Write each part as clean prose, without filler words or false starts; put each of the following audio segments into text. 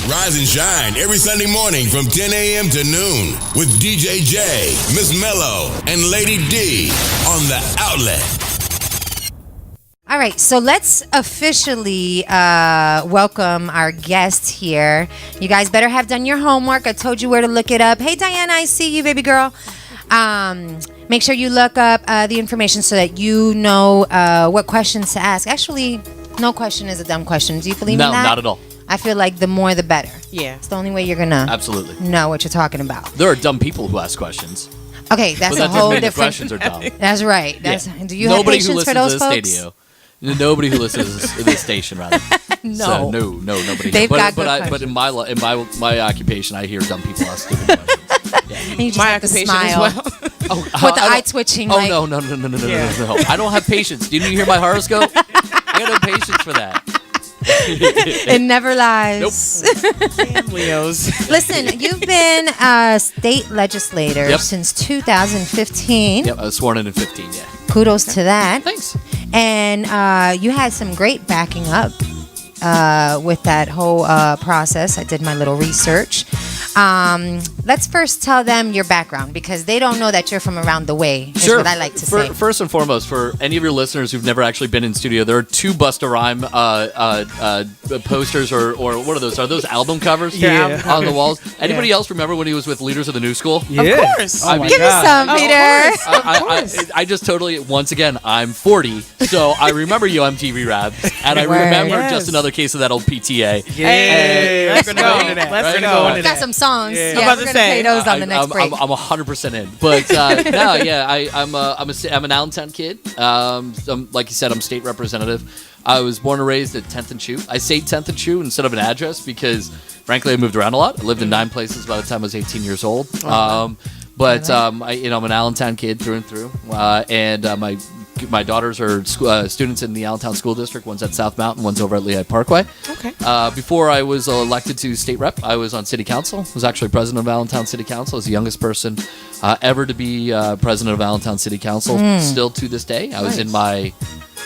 Rise and shine every Sunday morning from 10 a.m. to noon with DJ J, Miss Mello, and Lady D on The Outlet. All right, so let's officially welcome our guest here. You guys better have done your homework. I told you where to look it up. Hey, Diana, I see you, baby girl. Make sure you look up the information so that you know what questions to ask. Actually, no question is a dumb question. Do you believe in that? No, not at all. I feel like the more the better. Yeah. It's the only way you're going to Absolutely know what you're talking about. There are dumb people who ask questions. Okay, that's But that a whole doesn't mean the different... questions are dumb. That's right. Do you Nobody have who patience for listens those to folks? this nobody who listens to this station, rather. No. So, nobody. They've got good but in my occupation, I hear dumb people ask stupid questions. Yeah. And you just My have to occupation smile. as well. With the eye twitching. Oh, like, no. I don't have patience. Didn't you hear my horoscope? I got no patience for that. It never lies. Damn Leos. Listen, you've been a state legislator Yep. since 2015. Yep, I was sworn in 15, yeah. Kudos to that. Thanks. And you had some great backing up with that whole process. I did my little research. Let's first tell them your background because they don't know that you're from around the way, is Sure. what I like to say. First and foremost, for any of your listeners who've never actually been in studio, there are two Busta Rhyme posters or what are those? Are those album covers Yeah. on the walls? Anybody else remember when he was with Leaders of the New School? Of course. I mean, Give me some, Oh, of Peter. course. I just totally, once again, I'm 40, so I remember Yo MTV Raps, and I Word. remember Yes. just another case of that old PTA. Hey, let's And- go right, into that. right, Let's right. go into Got that. some songs. Yeah. Yeah, I'm about we're to going to play say, those on the next break. I'm 100% in, but no, yeah, I'm an Allentown kid. Like you said, I'm state representative. I was born and raised at 10th and Chew. I say 10th and Chew instead of an address because, frankly, I moved around a lot. I lived in 9 places by the time I was 18 years old. But I'm an Allentown kid through and through, and my daughters are students in the Allentown School District. One's at South Mountain, one's over at Lehigh Parkway. Okay. Before I was elected to state rep, I was on city council. I was actually president of Allentown City Council. I was the youngest person ever to be president of Allentown City Council. Still to this day. I was in my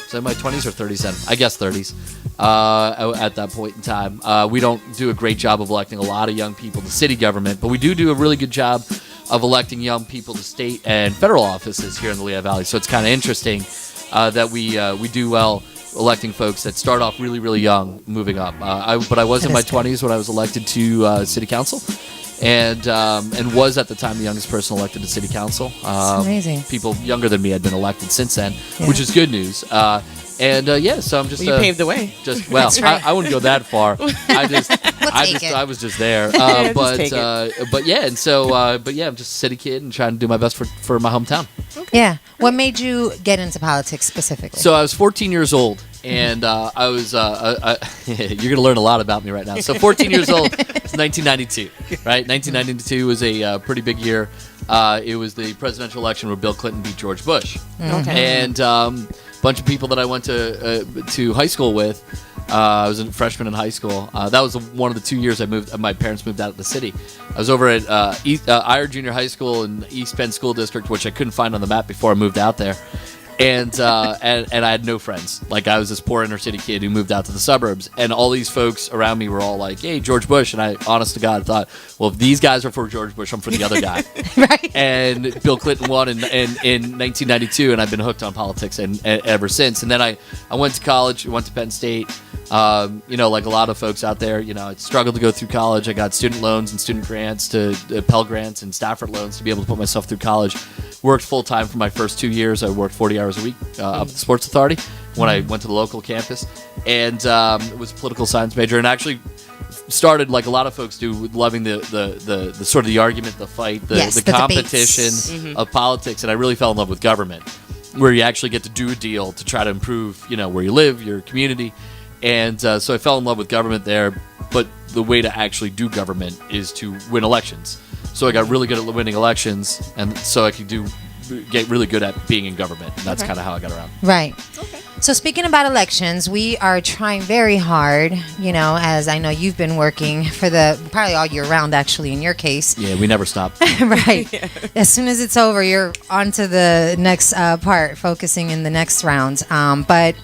20s or 30s then? I guess 30s at that point in time. We don't do a great job of electing a lot of young people to city government, but we do a really good job of electing young people to state and federal offices here in the Lehigh Valley. So it's kind of interesting that we do well electing folks that start off really, really young, moving up. But I was in my 20s when I was elected to city council, and was at the time the youngest person elected to city council. amazing. People younger than me had been elected since then, which is good news. So I'm just You paved the way. Just well, That's right. I wouldn't go that far. I was just there. take I'm just a city kid and trying to do my best for my hometown. Yeah. What made you get into politics specifically? So I was 14 years old, and I was. You're going to learn a lot about me right now. So 14 years old, it's 1992, right? 1992 was a pretty big year. It was the presidential election where Bill Clinton beat George Bush, Okay. and a bunch of people that I went to high school with. I was a freshman in high school. That was one of the 2 years I moved. My parents moved out of the city. I was over at Eyre Junior High School in East Penn School District, which I couldn't find on the map before I moved out there. And I had no friends. Like, I was this poor inner city kid who moved out to the suburbs, and all these folks around me were all like, "Hey, George Bush," and I, honest to God, thought, well, if these guys are for George Bush, I'm for the other guy. Right. And Bill Clinton won in 1992, and I've been hooked on politics and ever since. And then I went to college, went to Penn State. Like a lot of folks out there, I struggled to go through college. I got student loans and student grants to Pell Grants and Stafford loans to be able to put myself through college. Worked full time for my first 2 years. I worked 40 hours a week up at the Sports Authority when I went to the local campus, and was a political science major. And actually started, like a lot of folks do, with loving the sort of the argument, the fight, the competition of politics. And I really fell in love with government, where you actually get to do a deal to try to improve, where you live, your community. And so I fell in love with government there, but the way to actually do government is to win elections. So I got really good at winning elections, and so I could get really good at being in government, and that's kind of how I got around. Right. Okay. So speaking about elections, we are trying very hard, as I know you've been working for probably all year round, actually, in your case. Yeah, we never stop. Right. As soon as it's over, you're on to the next part, focusing in the next round. But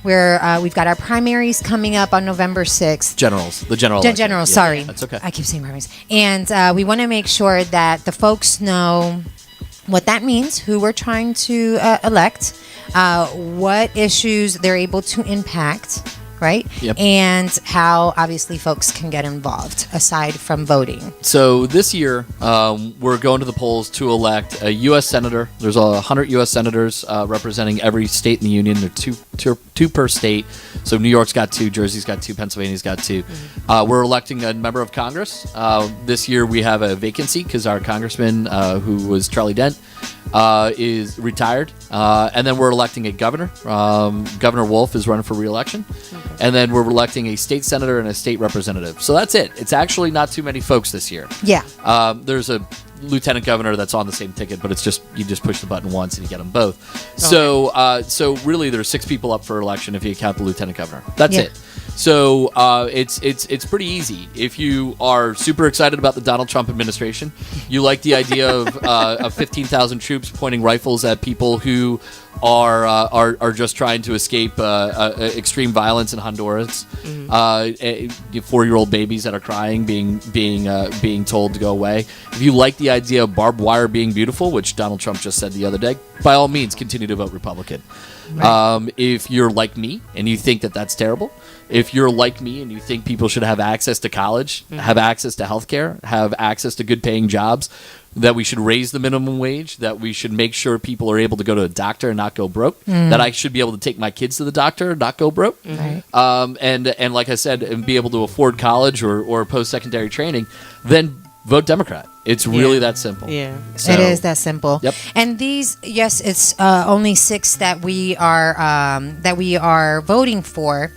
We've got our primaries coming up on November 6th. The general election. General, Yeah, sorry. that's okay. I keep saying primaries. And we want to make sure that the folks know what that means, who we're trying to elect, what issues they're able to impact, right? Yep. And how obviously folks can get involved aside from voting. So this year, we're going to the polls to elect a U.S. senator. There's 100 U.S. senators representing every state in the union. There are two per state. So New York's got 2, Jersey's got 2, Pennsylvania's got 2. We're electing a member of Congress. This year we have a vacancy because our congressman, who was Charlie Dent, is retired. And then we're electing a governor. Governor Wolf is running for re-election. And then we're electing a state senator and a state representative. So that's it. It's actually not too many folks this year. Yeah. There's a lieutenant governor that's on the same ticket, but it's just you just push the button once and you get them both. So really, there's 6 people up for election if you count the lieutenant governor. That's it. So it's pretty easy. If you are super excited about the Donald Trump administration, you like the idea of 15,000 troops pointing rifles at people who are just trying to escape extreme violence in Honduras. 4-year-old babies that are crying, being told to go away. If you like the idea of barbed wire being beautiful, which Donald Trump just said the other day, by all means, continue to vote Republican. Right. If you're like me and you think that that's terrible, if you're like me and you think people should have access to college, have access to healthcare, have access to good paying jobs, that we should raise the minimum wage, that we should make sure people are able to go to a doctor and not go broke, that I should be able to take my kids to the doctor and not go broke, and like I said, and be able to afford college or post-secondary training, then vote Democrat. It's really that simple. Yeah. So, it is that simple. Yep. And these, yes, it's only 6 that we are voting for.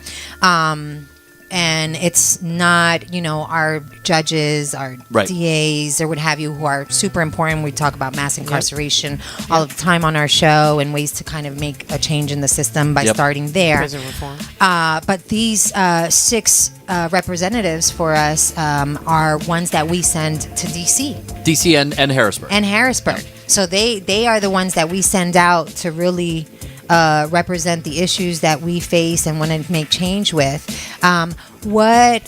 And it's not, our judges, our DAs, or what have you, who are super important. We talk about mass incarceration all the time on our show and ways to kind of make a change in the system by starting there. Prison reform. But these 6 representatives for us are ones that we send to D.C. and Harrisburg. And Harrisburg. So they are the ones that we send out to really represent the issues that we face and want to make change with. What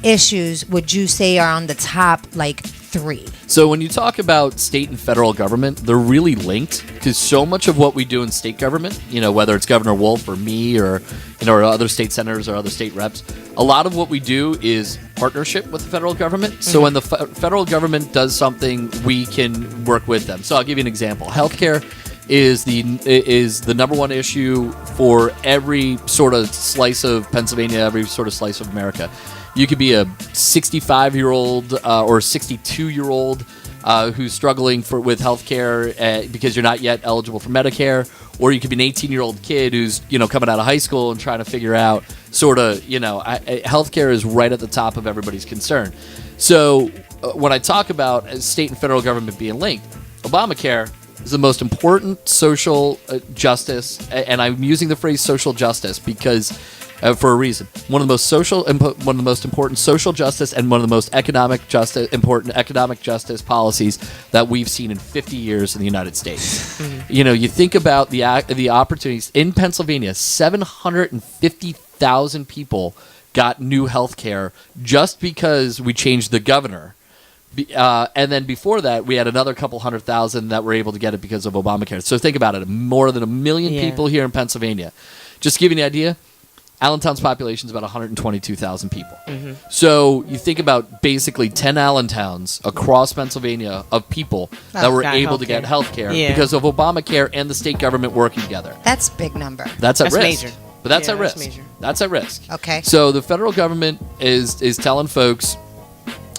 issues would you say are on the top, 3? So when you talk about state and federal government, they're really linked because so much of what we do in state government, whether it's Governor Wolf or me or or other state senators or other state reps, a lot of what we do is partnership with the federal government. So when the federal government does something, we can work with them. So I'll give you an example. Healthcare is the number one issue for every sort of slice of Pennsylvania, every sort of slice of America. You could be a 65-year-old or 62-year-old who's struggling with healthcare because you're not yet eligible for Medicare, or you could be an 18-year-old kid who's coming out of high school and trying to figure out healthcare is right at the top of everybody's concern. So when I talk about state and federal government being linked, Obamacare is the most important social justice, and I'm using the phrase social justice because for a reason. One of the most important social justice and one of the most important economic justice policies that we've seen in 50 years in the United States. You think about the opportunities in Pennsylvania. 750,000 people got new health care just because we changed the governor. And then before that, we had another couple 100,000 that were able to get it because of Obamacare. So think about it. More than 1 million people here in Pennsylvania. Just to give you an idea, Allentown's population is about 122,000 people. So you think about basically 10 Allentowns across Pennsylvania of people that were able to get health care because of Obamacare and the state government working together. That's a big number. That's at risk. Major. But that's at risk. Major. That's at risk. Okay. So the federal government is telling folks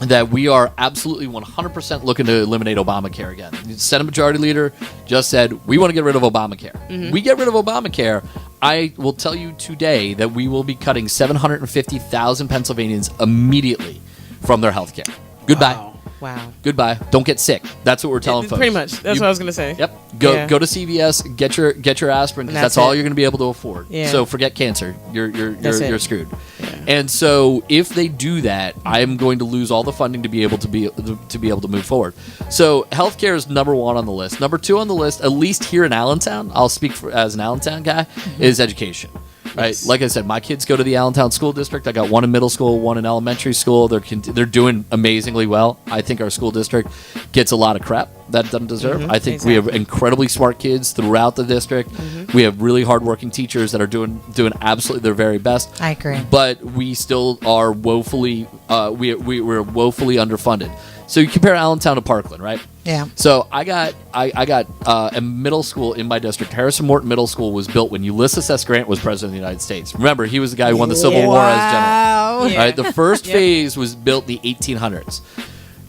that we are absolutely 100% looking to eliminate Obamacare again. The Senate Majority Leader just said, we want to get rid of Obamacare. We get rid of Obamacare, I will tell you today that we will be cutting 750,000 Pennsylvanians immediately from their health care. Goodbye. Wow. Goodbye. Don't get sick. That's what we're telling folks. Pretty much. That's what I was going to say. Yep. Go to CVS, get your aspirin, because that's all you're going to be able to afford. Yeah. So forget cancer. You're screwed. Yeah. And so if they do that, I'm going to lose all the funding to be able to move forward. So healthcare is number 1 on the list. Number 2 on the list, at least here in Allentown, I'll speak as an Allentown guy, is education. Right, Yes. like I said, my kids go to the Allentown School District. I got one in middle school, one in elementary school. They're doing amazingly well. I think our school district gets a lot of crap that it doesn't deserve. I think we have incredibly smart kids throughout the district. We have really hardworking teachers that are doing absolutely their very best. I agree. But we still are woefully we're woefully underfunded. So you compare Allentown to Parkland, right? Yeah. So I got a middle school in my district. Harrison Morton Middle School was built when Ulysses S. Grant was president of the United States. Remember, he was the guy who won the Civil War as general. Wow. Yeah. All right, the first phase was built in the 1800s.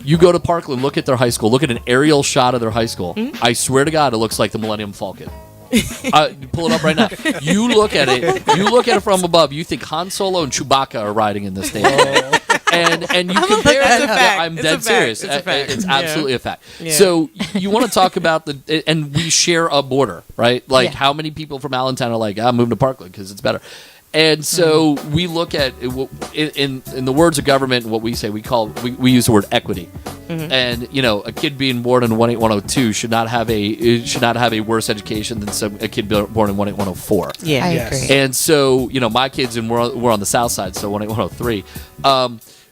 You go to Parkland, look at their high school, look at an aerial shot of their high school. I swear to God, it looks like the Millennium Falcon. Pull it up right now. You look at it from above. You think Han Solo and Chewbacca are riding in this thing. And you compare That's a it. fact. I'm It's dead a fact. serious. It's a fact. It's Yeah. absolutely a fact. Yeah. So you want to talk about and we share a border, right? Like Yeah. how many people from Allentown are like, I'm moving to Parkland because it's better. And so we look at in the words of government, what we say, we use the word equity. And a kid being born in 18102 should not have a worse education than a kid born in 18104. Yeah. I Yes. agree. And so, my kids, and we're on the south side, so 18103.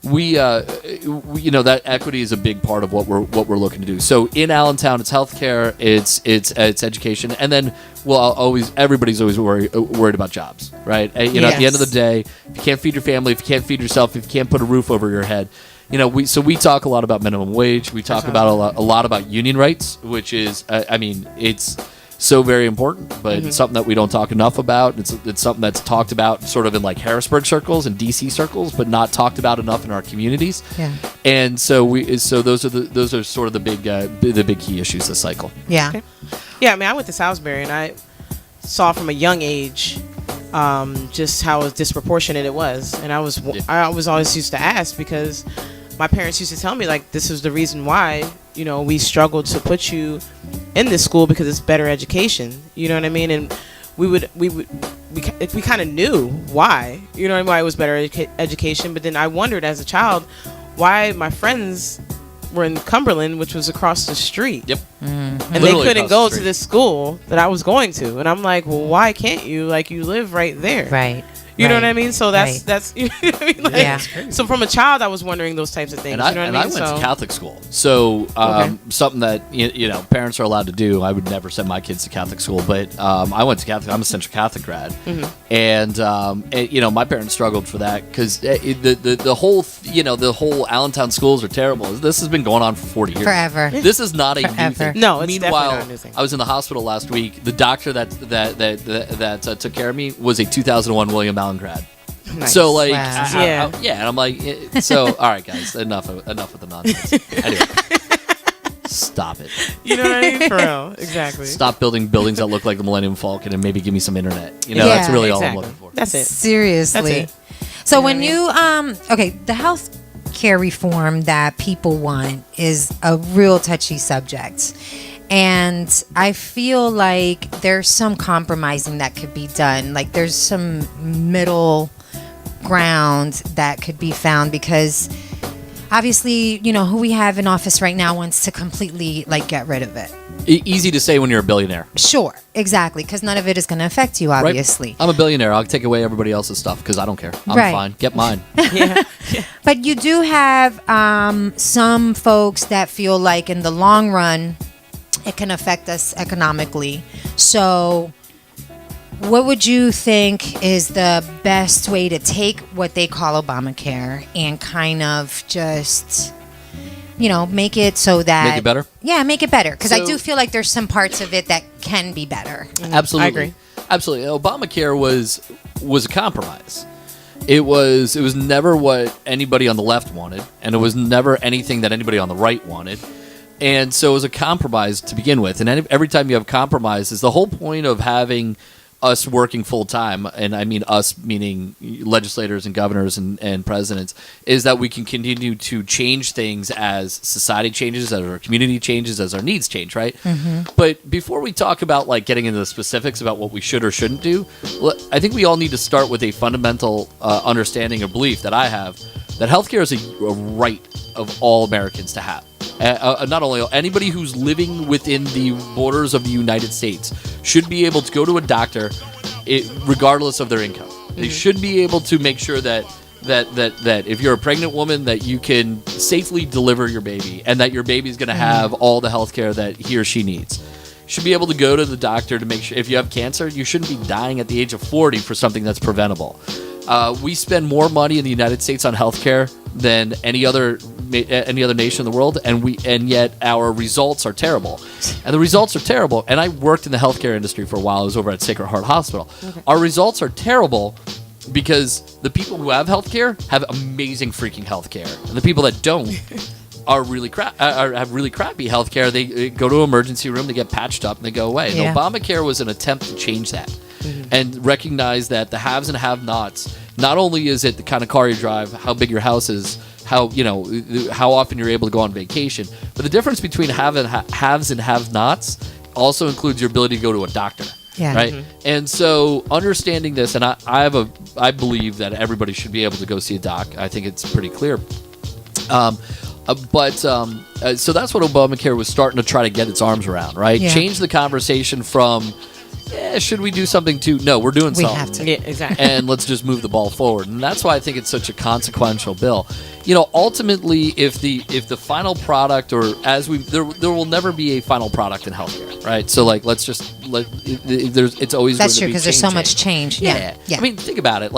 That equity is a big part of what we're looking to do. So in Allentown, it's healthcare, it's education, and then everybody's always worried about jobs, right? At the end of the day, if you can't feed your family, if you can't feed yourself, if you can't put a roof over your head, we talk a lot about minimum wage. We talk about a lot about union rights, which is, it's so very important, but it's something that we don't talk enough about. It's something that's talked about sort of in like Harrisburg circles and DC circles, but not talked about enough in our communities. Yeah. And so those are sort of the big key issues this cycle. Yeah. Okay. Yeah, I went to Salisbury and I saw from a young age just how disproportionate it was, and I was always used to ask because my parents used to tell me like this is the reason why we struggled to put you in this school because it's better education. You know what I mean? And we kind of knew why. You know what I mean? Why it was better education, but then I wondered as a child why my friends were in Cumberland, which was across the street. Yep. And Literally they couldn't across the go street. to this school that I was going to. And I'm like, well, why can't you? Like, you live right there. Right. You know Right. what I mean? So that's, Right. that's you know what I mean? Like, Yeah. So from a child, I was wondering those types of things. And I you know what I mean? went to Catholic school, so Okay. something that parents are allowed to do. I would never send my kids to Catholic school, but I went to Catholic. I'm a Central Catholic grad, and my parents struggled for that because the whole Allentown schools are terrible. This has been going on for 40 years. Forever. This is not a new Forever. thing. No, it's definitely Meanwhile, not a new thing. I was in the hospital last week. The doctor that took care of me was a 2001 William Allen grad. Nice. So like, Wow. and I'm like, so all right, guys, enough with the nonsense. Anyway, stop it. You know what I mean? For real. Exactly. Stop building buildings that look like the Millennium Falcon and maybe give me some internet. Yeah, That's really all I'm Exactly. looking for. That's it. Seriously. That's So You know when what you the health care reform that people want is a real touchy subject. And I feel like there's some compromising that could be done. Like there's some middle ground that could be found because obviously, who we have in office right now wants to completely get rid of it. Easy to say when you're a billionaire. Sure, exactly, because none of it is going to affect you, Right? obviously. I'm a billionaire. I'll take away everybody else's stuff because I don't care. I'm Right. fine. Get mine. Yeah. But you do have some folks that feel like in the long run, it can affect us economically. So what would you think is the best way to take what they call Obamacare and kind of just, make it so that... Make it better? Yeah, make it better. Because I So- do feel like there's some parts of it that can be better. Absolutely. I agree. Absolutely. Obamacare was a compromise. It was never what anybody on the left wanted, and it was never anything that anybody on the right wanted. And so it was a compromise to begin with. And every time you have compromises, the whole point of having us working full time, and I mean us meaning legislators and governors and presidents, is that we can continue to change things as society changes, as our community changes, as our needs change, right? But before we talk about getting into the specifics about what we should or shouldn't do, I think we all need to start with a fundamental understanding or belief that I have that healthcare is a right of all Americans to have. Not only anybody who's living within the borders of the United States should be able to go to a doctor regardless of their income. They should be able to make sure that if you're a pregnant woman, that you can safely deliver your baby, and that your baby's going to have all the health care that he or she needs. You should be able to go to the doctor to make sure if you have cancer, you shouldn't be dying at the age of 40 for something that's preventable. We spend more money in the United States on healthcare than any other nation in the world, and yet our results are terrible. And the results are terrible. And I worked in the healthcare industry for a while. I was over at Sacred Heart Hospital. Okay. Our results are terrible because the people who have healthcare have amazing freaking healthcare, and the people that don't are really have really crappy healthcare. They go to an emergency room, they get patched up, and they go away. Yeah. And Obamacare was an attempt to change that. And recognize that the haves and have-nots, not only is it the kind of car you drive, how big your house is, how often you're able to go on vacation, but the difference between haves and have-nots also includes your ability to go to a doctor. Yeah. Right. And so understanding this, and I believe that everybody should be able to go see a doc. I think it's pretty clear. So that's what Obamacare was starting to try to get its arms around, right? Yeah. Change the conversation from, should we do something to? No, we're doing something. We have to. Yeah, exactly. And let's just move the ball forward. And that's why I think it's such a consequential bill. Ultimately, if the final product, or there will never be a final product in healthcare, right? So it's always that's true because there's so much change. Yeah. I mean, think about it.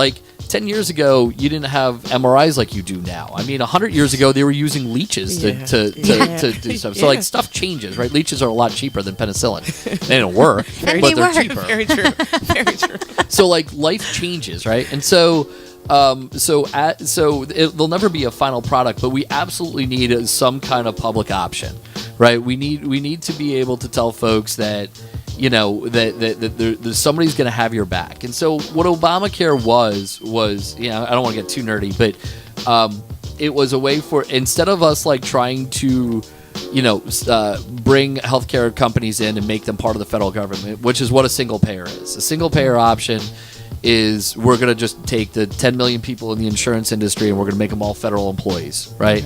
10 years ago, you didn't have MRIs like you do now. I mean, 100 years ago, they were using leeches to do stuff. So, stuff changes, right? Leeches are a lot cheaper than penicillin. They don't work, but they're cheaper. Very true. Very true. So, life changes, right? And so there'll never be a final product, but we absolutely need some kind of public option, right? We need to be able to tell folks that, that somebody's going to have your back. And so what Obamacare was, I don't want to get too nerdy, but it was a way for, instead of us trying to, bring healthcare companies in and make them part of the federal government, which is what a single payer is. A single payer option is we're going to just take the 10 million people in the insurance industry and we're going to make them all federal employees, right?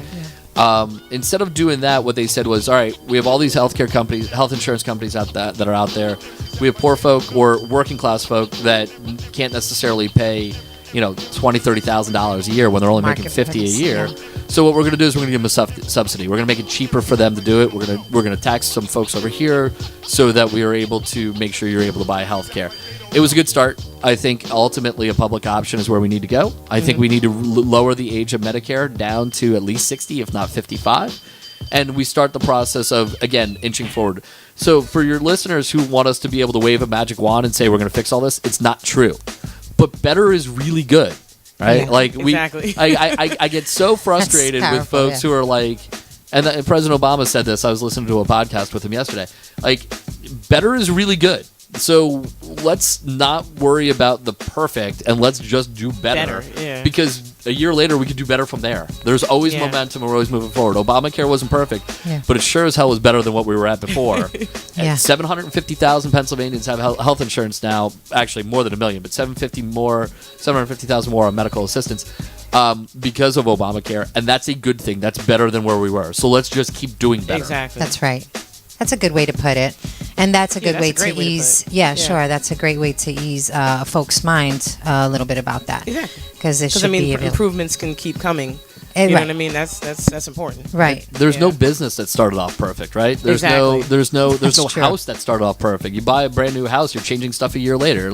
Yeah. Instead of doing that, what they said was, all right, we have all these health insurance companies that are out there. We have poor folk or working class folk that can't necessarily pay, $20,000, $30,000 a year when they're only making $50 a year. Yeah. So what we're going to do is we're going to give them a subsidy. We're going to make it cheaper for them to do it. We're going to tax some folks over here so that we are able to make sure you're able to buy health care. It was a good start. I think ultimately a public option is where we need to go. I think we need to lower the age of Medicare down to at least 60, if not 55. And we start the process of, again, inching forward. So for your listeners who want us to be able to wave a magic wand and say we're going to fix all this, it's not true. But better is really good, right? Yeah, exactly. I get so frustrated with folks who are and President Obama said this. I was listening to a podcast with him yesterday. Better is really good. So let's not worry about the perfect and let's just do better. Yeah. Because a year later we could do better from there. There's always momentum and we're always moving forward. Obamacare wasn't perfect, but it sure as hell was better than what we were at before. And 750,000 Pennsylvanians have health insurance now. Actually, more than 1 million, but 750,000 more on medical assistance because of Obamacare. And that's a good thing. That's better than where we were. So let's just keep doing better. Exactly. That's right. That's a good way to put it. And that's a good way to ease. Sure. That's a great way to ease folks' mind a little bit about that. Exactly. Because improvements can keep coming. You know what I mean? That's important. Right. There's no business that started off perfect, right? There's no house that started off perfect. You buy a brand new house, you're changing stuff a year later.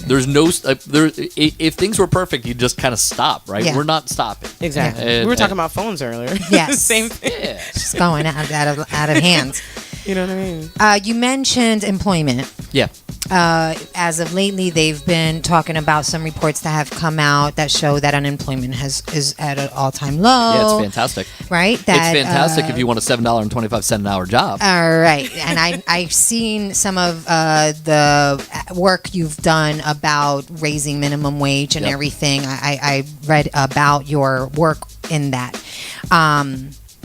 There's no if things were perfect, you'd just kind of stop, right? Yeah. We're not stopping. Exactly. And, we were talking about phones earlier. Yes. Same thing. Yeah. Just going out of hand. You know what I mean? You mentioned employment. Yeah. As of lately, they've been talking about some reports that have come out that show that unemployment is at an all-time low. Yeah, it's fantastic. Right? It's fantastic if you want a $7.25 an hour job. All right. And I've seen some of the work you've done about raising minimum wage and everything. I read about your work in that.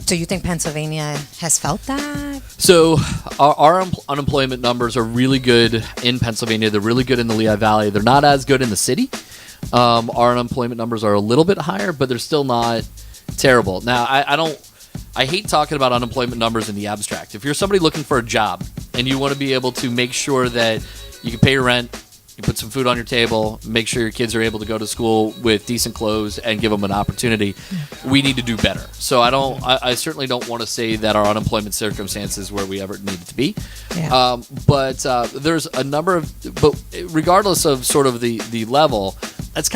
So you think Pennsylvania has felt that? So our unemployment numbers are really good in Pennsylvania. They're really good in the Lehigh Valley. They're not as good in the city. Our unemployment numbers are a little bit higher, but they're still not terrible. Now, I hate talking about unemployment numbers in the abstract. If you're somebody looking for a job and you want to be able to make sure that you can pay your rent, you put some food on your table, make sure your kids are able to go to school with decent clothes, and give them an opportunity. We need to do better. So I certainly don't want to say that our unemployment circumstances where we ever needed to be. Yeah. But there's a number of, but regardless of sort of the level, it's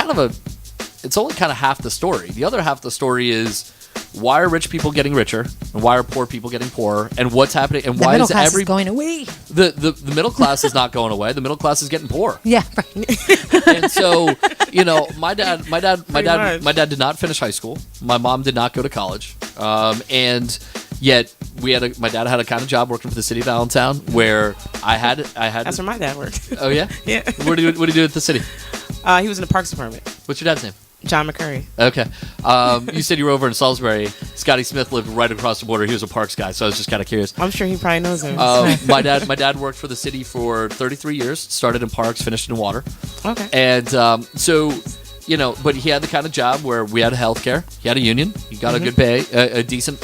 only kind of half the story. The other half of the story is, why are rich people getting richer, and why are poor people getting poorer, and what's happening, and why is every going away? The middle class is not going away. The middle class is getting poor. Yeah, right. And so, my dad did not finish high school. My mom did not go to college, and yet my dad had a kind of job working for the city of Allentown where I had. That's where my dad worked. Oh yeah, yeah. What do you do at the city? He was in the Parks Department. What's your dad's name? John McCurry. Okay. You said you were over in Salisbury. Scotty Smith lived right across the border. He was a Parks guy, so I was just kind of curious. I'm sure he probably knows him. My dad worked for the city for 33 years. Started in parks, finished in water. Okay. And so, but he had the kind of job where we had health care. He had a union. He got a good pay, a decent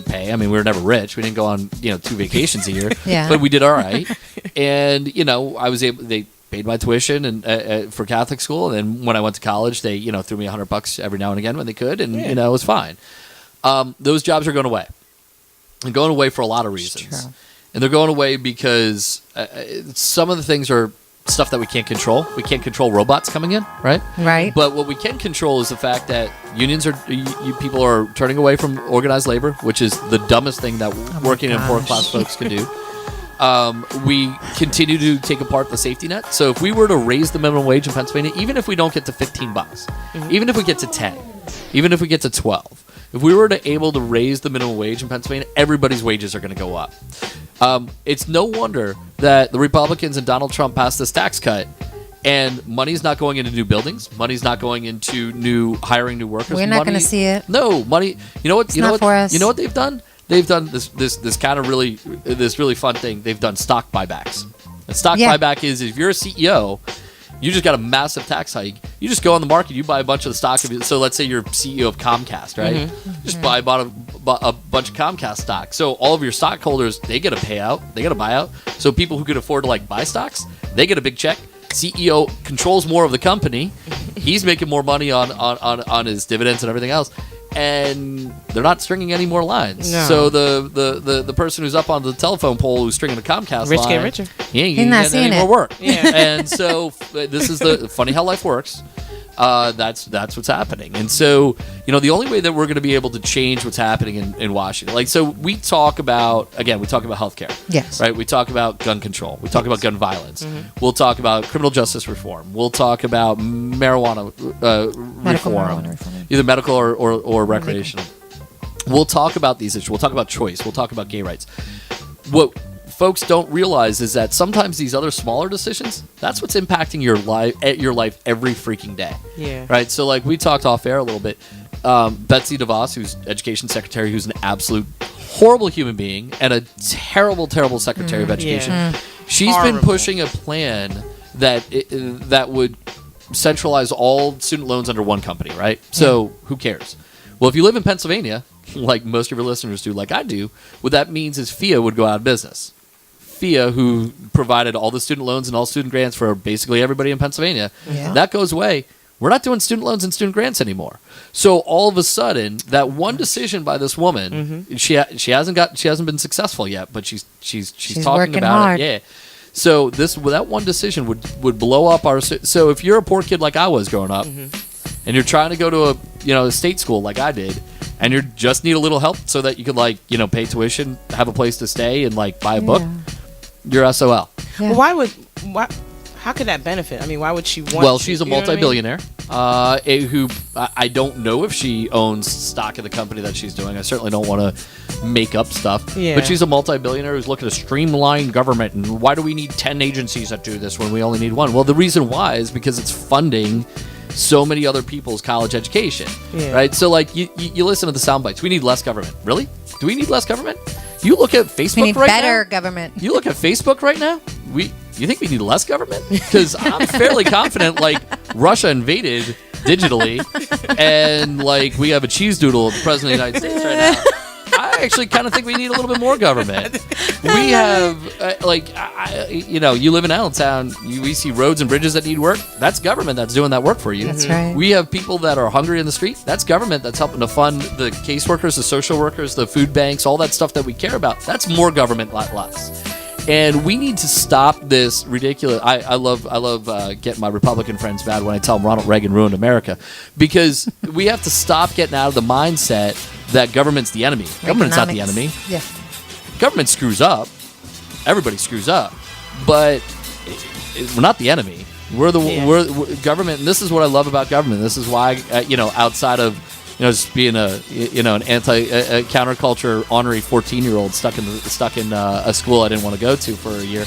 pay. I mean, we were never rich. We didn't go on 2 vacations a year. Yeah. But we did all right. And I was able. They paid my tuition and for Catholic school, and then when I went to college, they threw me $100 every now and again when they could, and it was fine. Those jobs are going away, and going away for a lot of reasons, and they're going away because some of the things are stuff that we can't control. We can't control robots coming in, right? Right. But what we can control is the fact that unions people are turning away from organized labor, which is the dumbest thing that working in poor class folks can do. We continue to take apart the safety net. So if we were to raise the minimum wage in Pennsylvania, even if we don't get to $15, even if we get to 10, even if we get to 12, if we were able to raise the minimum wage in Pennsylvania, everybody's wages are going to go up. It's no wonder that the Republicans and Donald Trump passed this tax cut, and money's not going into new buildings. Money's not going into hiring new workers. We're not going to see it. No money. You know what? It's not for us. You know what they've done? They've done this kind of really fun thing. They've done stock buybacks. A stock buyback is if you're a CEO, you just got a massive tax hike. You just go on the market, you buy a bunch of the stock of it. So let's say you're CEO of Comcast, right? Just buy a bunch of Comcast stock. So all of your stockholders, they get a payout, they get a buyout. So people who could afford to buy stocks, they get a big check. CEO controls more of the company. He's making more money on his dividends and everything else. And they're not stringing any more lines. No. So the person who's up on the telephone pole who's stringing the Comcast line, get richer. He ain't getting any more work. Yeah. And so this is the funny how life works. That's what's happening. And so, the only way that we're going to be able to change what's happening in Washington, so we talk about healthcare. Yes. Right? We talk about gun control. We talk about gun violence. We'll talk about criminal justice reform. We'll talk about marijuana reform. Either medical or recreational. We'll talk about these issues. We'll talk about choice. We'll talk about gay rights. What folks don't realize is that sometimes these other smaller decisions, that's what's impacting your life every freaking day. Yeah. Right? So we talked off air a little bit. Betsy DeVos, who's education secretary, who's an absolute horrible human being and a terrible, terrible secretary of education. Yeah. She's been pushing a plan that would centralize all student loans under one company, right? So who cares? Well, if you live in Pennsylvania, like most of your listeners do, like I do, what that means is FIA would go out of business. FIA, who provided all the student loans and all student grants for basically everybody in Pennsylvania, that goes away. We're not doing student loans and student grants anymore. So all of a sudden, that one decision by this woman, she hasn't been successful yet, but she's talking about hard. it. Yeah. So that one decision would blow up our. So if you're a poor kid like I was growing up, and you're trying to go to a state school like I did, and you just need a little help so that you could pay tuition, have a place to stay, and buy a book, you're SOL. Yeah. Well, how could that benefit? I mean, why would she want? Well, she's a multi-billionaire who I don't know if she owns stock in the company that she's doing. I certainly don't want to make up stuff. Yeah. But she's a multi-billionaire who's looking to streamline government. And why do we need 10 agencies that do this when we only need one? Well, the reason why is because it's funding so many other people's college education, right? So you listen to the sound bites. We need less government. Really? Do we need less government? You look at Facebook we need right better now. Government. You look at Facebook right now. You think we need less government? Because I'm fairly confident Russia invaded digitally, and we have a cheese doodle of the president of the United States right now. I actually kind of think we need a little bit more government. We have, you live in Allentown, we see roads and bridges that need work. That's government that's doing that work for you. That's right. We have people that are hungry in the street. That's government that's helping to fund the caseworkers, the social workers, the food banks, all that stuff that we care about. That's more government, less. And we need to stop this ridiculous. I love getting my Republican friends mad when I tell them Ronald Reagan ruined America, because we have to stop getting out of the mindset that government's the enemy. Government's not the enemy. Yeah. Government screws up. Everybody screws up, but we're not the enemy. We're government, and this is what I love about government. This is why outside of just being an counterculture honorary 14-year-old stuck in a school I didn't want to go to for a year.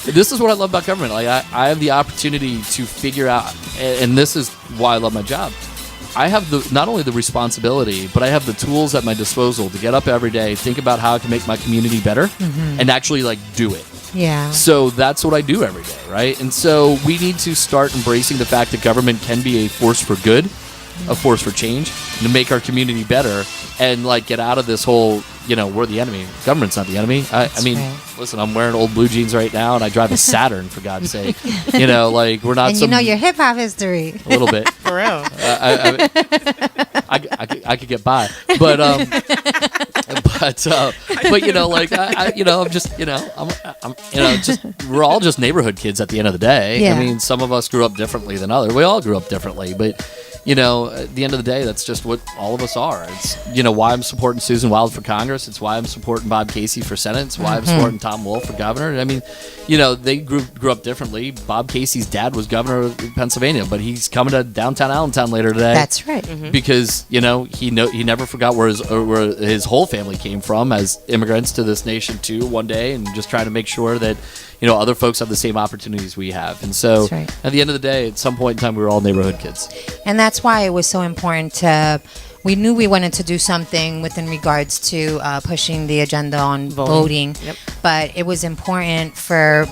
This is what I love about government. Like I have the opportunity to figure out, and this is why I love my job. I have not only the responsibility, but I have the tools at my disposal to get up every day, think about how I can make my community better, and actually do it. Yeah. So that's what I do every day, right? And so we need to start embracing the fact that government can be a force for good, a force for change, to make our community better, and get out of this whole, we're the enemy. Government's not the enemy. I mean, listen, I'm wearing old blue jeans right now, and I drive a Saturn, for God's sake. We're not. And your hip hop history. A little bit, for real. I could get by, but I'm just, we're all just neighborhood kids at the end of the day. Yeah. I mean, some of us grew up differently than others. We all grew up differently, but at the end of the day, that's just what all of us are. It's why I'm supporting Susan Wild for Congress. It's why I'm supporting Bob Casey for Senate. It's why I'm supporting Tom Wolf for governor. I mean, they grew up differently. Bob Casey's dad was governor of Pennsylvania, but he's coming to downtown Allentown later today. That's right. Because he never forgot where his whole family came from as immigrants to this nation too one day, and just trying to make sure that other folks have the same opportunities we have. And so at the end of the day, at some point in time, we were all neighborhood kids. And that's why it was so important we knew we wanted to do something within regards to pushing the agenda on voting. Yep. But it was important for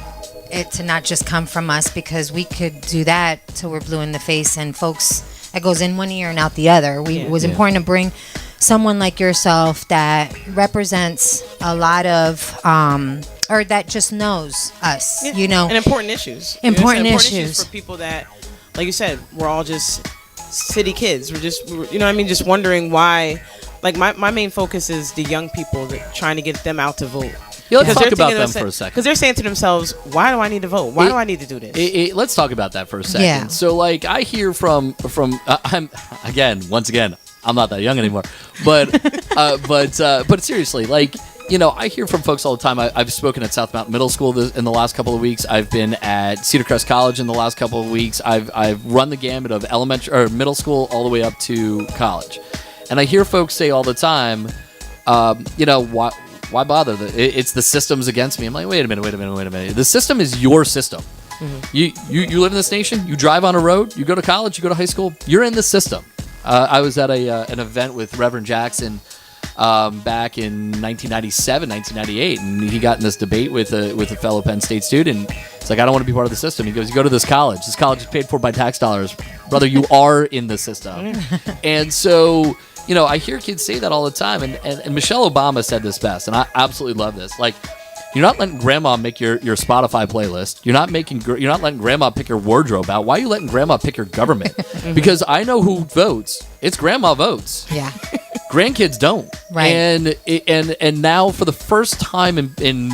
it to not just come from us, because we could do that till we're blue in the face, and folks, it goes in one ear and out the other. It was important to bring someone like yourself that represents a lot of or that just knows us, and important issues. Important issues for people that, like you said, we're all just city kids. We're just just wondering why. My main focus is the young people, trying to get them out to vote. Let's talk about them for a second. Because they're saying to themselves, why do I need to vote? Why do I need to do this? Let's talk about that for a second. Yeah. So, I hear from once again, I'm not that young anymore, but seriously, I hear from folks all the time. I've spoken at South Mountain Middle School in the last couple of weeks. I've been at Cedar Crest College in the last couple of weeks. I've run the gamut of elementary or middle school all the way up to college, and I hear folks say all the time, why bother? It's the system's against me. I'm like, wait a minute. The system is your system. Mm-hmm. You live in this nation. You drive on a road. You go to college. You go to high school. You're in the system. I was at an event with Reverend Jackson back in 1997, 1998, and he got in this debate with a fellow Penn State student. It's like, I don't want to be part of the system. He goes, you go to this college. This college is paid for by tax dollars. Brother, you are in the system. And so, I hear kids say that all the time. And Michelle Obama said this best, and I absolutely love this. You're not letting grandma make your Spotify playlist. You're not letting grandma pick your wardrobe out. Why are you letting grandma pick your government? Because I know who votes. It's grandma votes. Yeah. Grandkids don't. Right. And now for the first time in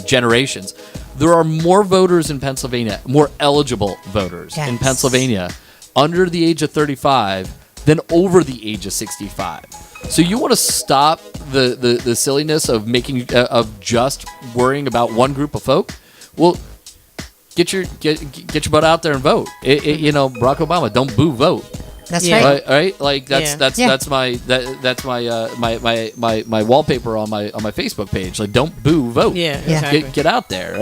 generations, there are more voters in Pennsylvania, more eligible voters in Pennsylvania under the age of 35 than over the age of 65. So you want to stop the silliness of of just worrying about one group of folk? Well, get your butt out there and vote. Barack Obama, don't boo, vote. That's right. Right? That's my wallpaper on my Facebook page. Don't boo, vote. Yeah. Exactly. Get out there.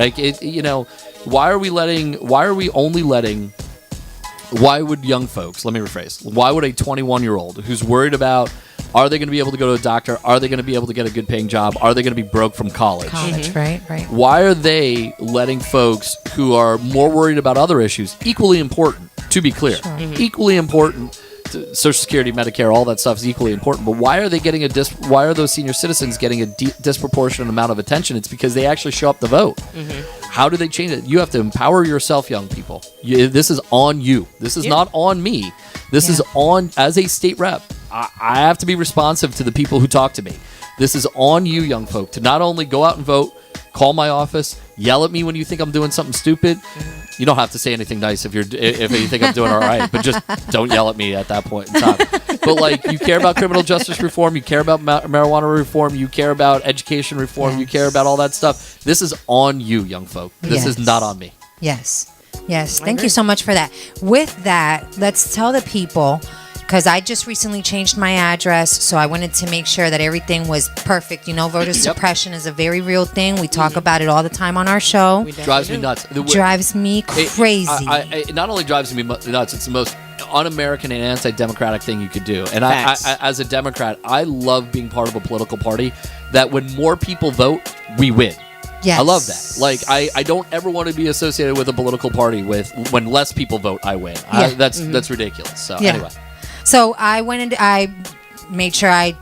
Why would young folks, let me rephrase, why would a 21-year-old who's worried about, are they going to be able to go to a doctor? Are they going to be able to get a good paying job? Are they going to be broke from college? Right. Why are they letting folks who are more worried about other issues, equally important, to be clear, equally important, Social Security, Medicare, all that stuff is equally important. But why are they getting why are those senior citizens getting a disproportionate amount of attention? It's because they actually show up to vote. Mm-hmm. How do they change it? You have to empower yourself, young people. This is on you. This is not on me. This is on, as a state rep, I have to be responsive to the people who talk to me. This is on you, young folk, to not only go out and vote, call my office, yell at me when you think I'm doing something stupid. You don't have to say anything nice if you think I'm doing all right, but just don't yell at me at that point in time. But like, you care about criminal justice reform, you care about marijuana reform, you care about education reform, you care about all that stuff. This is on you, young folk. This is not on me. Yes. Thank you so much for that. With that, let's tell the people, because I just recently changed my address, so I wanted to make sure that everything was perfect. Voter suppression is a very real thing. We talk about it all the time on our show. Drives me nuts. Drives me crazy. It not only drives me nuts, it's the most un-American and anti-democratic thing you could do. And I, as a Democrat, I love being part of a political party that when more people vote, we win. Yes. I love that. Like, I don't ever want to be associated with a political party when less people vote, I win. That's ridiculous. So anyway. So I went and I made sure I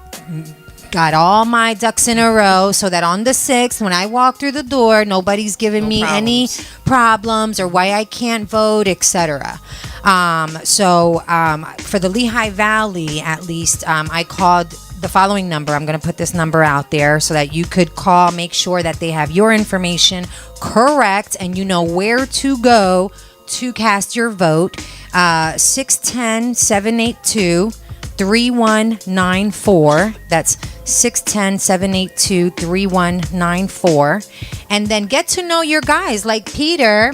got all my ducks in a row so that on the 6th, when I walk through the door, nobody's giving me any problems or why I can't vote, etc. For the Lehigh Valley, at least, I called the following number. I'm going to put this number out there so that you could call, make sure that they have your information correct and you know where to go to cast your vote. 610-782-3194. That's 610-782-3194. And then get to know your guys like Peter.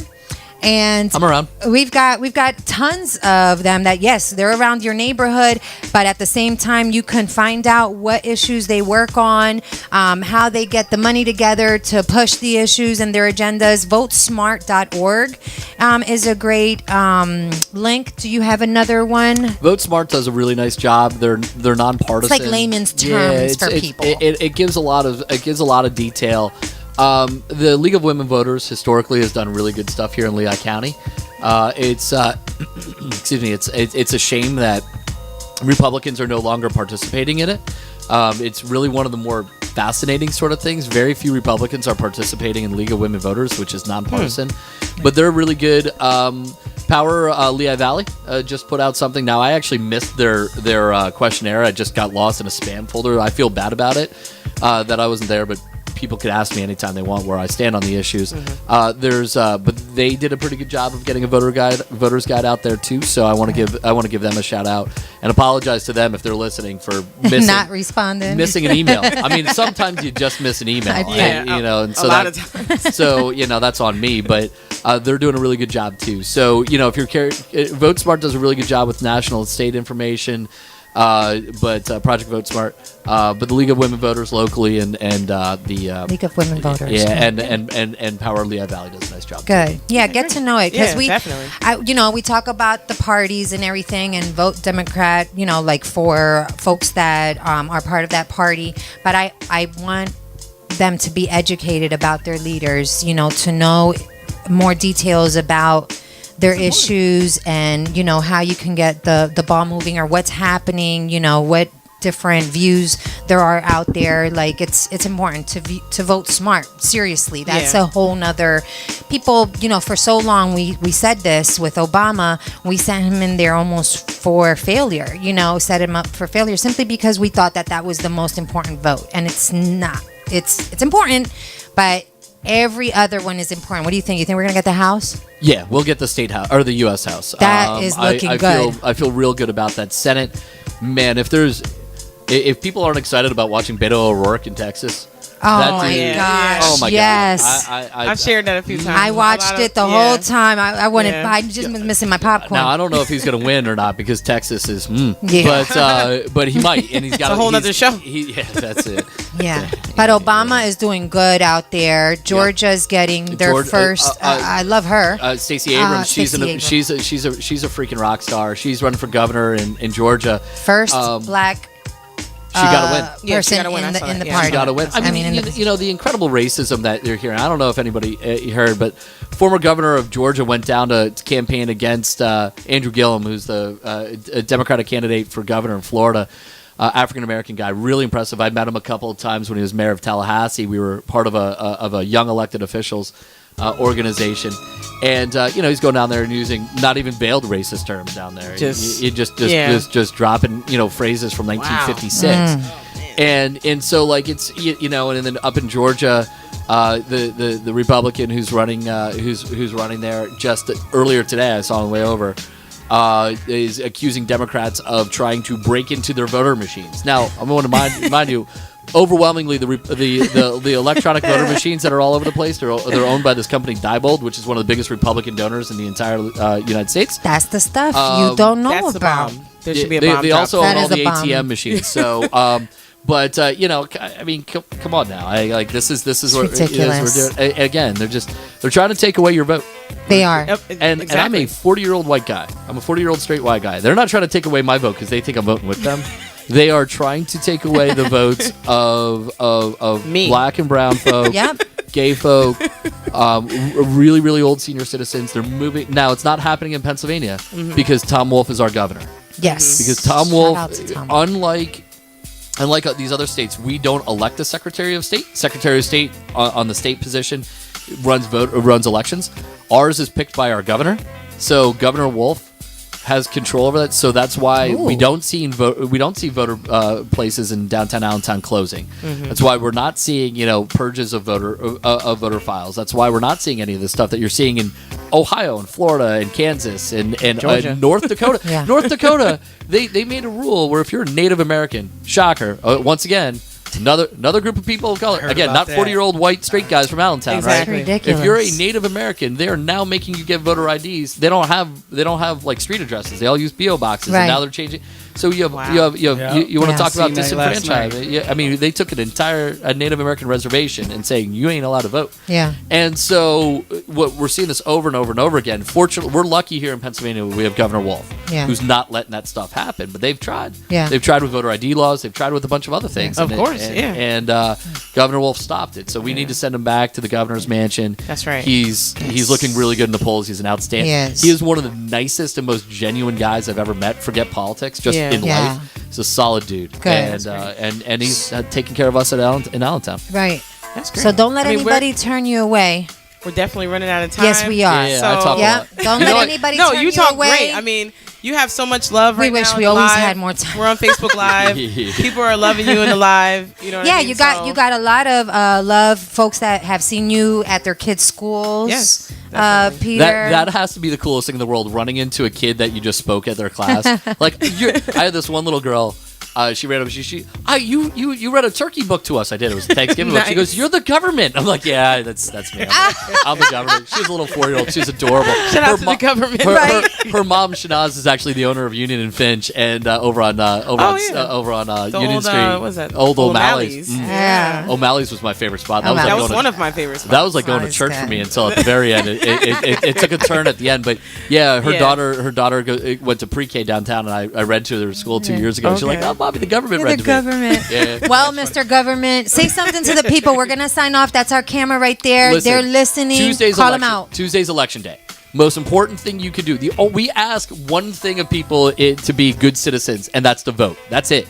And I'm around. We've got tons of them that, yes, they're around your neighborhood, but at the same time, you can find out what issues they work on, how they get the money together to push the issues and their agendas. Votesmart.org is a great link. Do you have another one? VoteSmart does a really nice job. They're nonpartisan. It's like layman's terms for people. It gives a lot of detail. The League of Women Voters historically has done really good stuff here in Lehigh County. It's a shame that Republicans are no longer participating in it. It's really one of the more fascinating sort of things. Very few Republicans are participating in League of Women Voters, which is nonpartisan, but they're really good. Power Lehigh Valley just put out something. Now, I actually missed their questionnaire. I just got lost in a spam folder. I feel bad about it that I wasn't there, but people could ask me anytime they want where I stand on the issues. But they did a pretty good job of getting a voter's guide out there too. So I want to give them a shout out and apologize to them if they're listening for not responding, missing an email. I mean, sometimes you just miss an email, and so a lot of times. So that's on me. But they're doing a really good job too. So if you're VoteSmart does a really good job with national and state information. But Project VoteSmart, but the League of Women Voters locally and the League of Women Voters, and Power Lehigh Valley does a nice job. Good, get to know it because definitely. we talk about the parties and everything and vote Democrat, like for folks that are part of that party, but I want them to be educated about their leaders, to know more details about their issues and how you can get the ball moving or what's happening, what different views there are out there. Like it's important to vote smart. Seriously, that's a whole nother people. For so long we said this with Obama. We sent him in there almost for failure. Set him up for failure simply because we thought that was the most important vote, and it's not. It's important, but every other one is important. What do you think? You think we're gonna get the House? Yeah, we'll get the state house or the U.S. House. That is looking good. I feel real good about that. Senate, man. If people aren't excited about watching Beto O'Rourke in Texas. Oh my gosh! Oh my yes. God! I've shared that a few times. I watched it the whole time. I wanted. I just was missing my popcorn. Now I don't know if he's going to win or not because Texas is. But he might, and he's got a whole other show. That's it. Yeah, but Obama is doing good out there. Georgia's getting their first. I love her. Stacey Abrams. She's a freaking rock star. She's running for governor in Georgia. First black got to win. Yeah, she person gotta win. in I the saw in the that. Yeah, party. she Got to win. I mean, the incredible racism that you're hearing. I don't know if anybody heard, but former governor of Georgia went down to campaign against Andrew Gillum, who's the Democratic candidate for governor in Florida. African American guy, really impressive. I met him a couple of times when he was mayor of Tallahassee. We were part of a young elected officials organization, and he's going down there and using not even veiled racist terms down there. Just dropping phrases from 1956, and so like it's and then up in Georgia. The Republican who's running there just earlier today, I saw on the way over, is accusing Democrats of trying to break into their voter machines. Now, I'm going to mind you, overwhelmingly the electronic voter machines that are all over the place, they're owned by this company Diebold, which is one of the biggest Republican donors in the entire United States. That's the stuff you don't know That's about. the bomb. There should be a bomb. They also own all the bomb. ATM machines. So. But I mean, come on now. This is what ridiculous. we're doing. Again, they're trying to take away your vote. They are. Yep, And I'm a 40-year-old white guy. I'm a 40-year-old straight white guy. They're not trying to take away my vote because they think I'm voting with them. They are trying to take away the votes of Me. black and brown folk, Yep. gay folk, really, really old senior citizens. They're moving now. It's not happening in Pennsylvania because Tom Wolf is our governor. Yes. Because Tom Shout Wolf, out to Tom. unlike these other states, we don't elect a Secretary of State. Secretary of State on the state position runs elections. Ours is picked by our governor. So Governor Wolf has control over that. So that's why we don't see voter places in downtown Allentown closing. That's why we're not seeing purges of voter files. That's why we're not seeing any of the stuff that you're seeing in Ohio and Florida and Kansas and Georgia. North Dakota. Yeah. North Dakota, they made a rule where if you're a Native American, shocker, once again, another group of people of color. Again, not 40-year-old white straight guys from Allentown, Exactly. right? Ridiculous. If you're a Native American, they are now making you get voter IDs. They don't have like street addresses. They all use PO boxes, Right. and now they're changing. So you want Yeah. to talk about Seen that last disenfranchisement? Yeah, I mean, they took an entire Native American reservation and saying you ain't allowed to vote. Yeah. And so what we're seeing this over and over and over again. Fortunately, we're lucky here in Pennsylvania. We have Governor Wolf, Yeah. who's not letting that stuff happen. But they've tried. Yeah. They've tried with voter ID laws. They've tried with a bunch of other things. Of course, and, yeah. And Governor Wolf stopped it. So we need to send him back to the governor's mansion. That's right. He's looking really good in the polls. He's an outstanding. Yes. He is one of the nicest and most genuine guys I've ever met. Forget politics, just Yeah. in Yeah. life. He's a solid dude. Good. And he's taking care of us in Allentown. Right. That's great. So don't let I mean, anybody turn you away. We're definitely running out of time. Yes, we are. Yeah, So- I talk a Yeah. lot. Don't You know let what? anybody No, turn you you talk away. great. I mean, you have so much love We right wish now. we in the always live. had more time. We're on Facebook Live. Yeah. People are loving you in the live. You know what I Yeah, mean? you got a lot of love, folks that have seen you at their kids' schools. Yes, definitely. Peter. That has to be the coolest thing in the world. Running into a kid that you just spoke at their class. I had this one little girl. She ran up. You read a turkey book to us. I did. It was a Thanksgiving book. She goes, "You're the government." I'm like, "Yeah, that's me. I'm the government." She was a little 4-year-old. She's adorable. Shout out to the government. Her mom Shanaz is actually the owner of Union and Finch, and over on yeah. The Union old, Street. what's that? Old O'Malley's. Yeah. O'Malley's was my favorite spot. O'Malley's. That like was going one to- of my favorite spots. That was like going to Nice church guy. for me until at the very end. It took a turn at the end, but yeah, her Yeah. daughter went to pre-K downtown, and I read to her school 2 years ago. She's like, Okay. "Oh, Bobby, the government You're read the to me." government. Yeah. Well, Mr. Government, say something to the people. We're gonna sign off. That's our camera right there. Listen, They're listening. Tuesday's Call election, them out. Tuesday's election day. Most important thing you could do. We ask one thing of people to be good citizens, and that's to vote. That's it.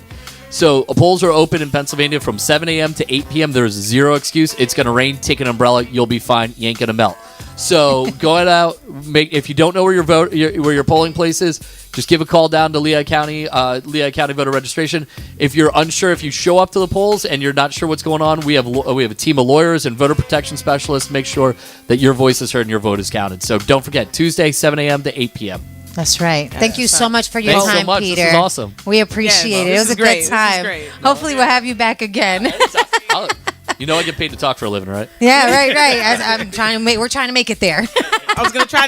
So polls are open in Pennsylvania from 7 a.m. to 8 p.m. There's zero excuse. It's going to rain. Take an umbrella. You'll be fine. You ain't going to melt. So going out, if you don't know where your polling place is, just give a call down to Lehigh County voter registration. If you're unsure, if you show up to the polls and you're not sure what's going on, we have a team of lawyers and voter protection specialists. Make sure that your voice is heard and your vote is counted. So don't forget, Tuesday, 7 a.m. to 8 p.m. That's right. Thank you so much for your Thanks so time, much. This Peter. is awesome. We appreciate it. It Yes, was this a is great. good This is time. great. Hopefully, we'll have you back again. You know I get paid to talk for a living, right? Yeah, right. I'm trying to make. We're trying to make it there. I was gonna try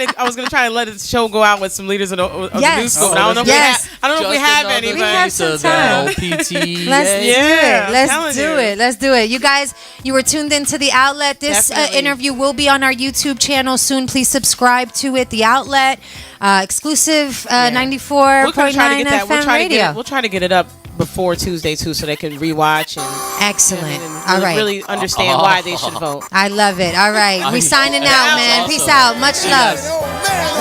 to let the show go out with some leaders of the Yes. news school. But I don't know if Yes. we have any. We But have some time. PT. Let's Yeah, I'm Let's telling do you. it. Let's do it. You guys, you were tuned into The Outlet. This Definitely. interview will be on our YouTube channel soon. Please subscribe to it. The Outlet, exclusive 94.9 FM radio. We'll try to get it up before Tuesday too, so they can rewatch and Excellent. and All right. really understand why they should vote. I love it. All right. We signing out, man. Peace out. Much love.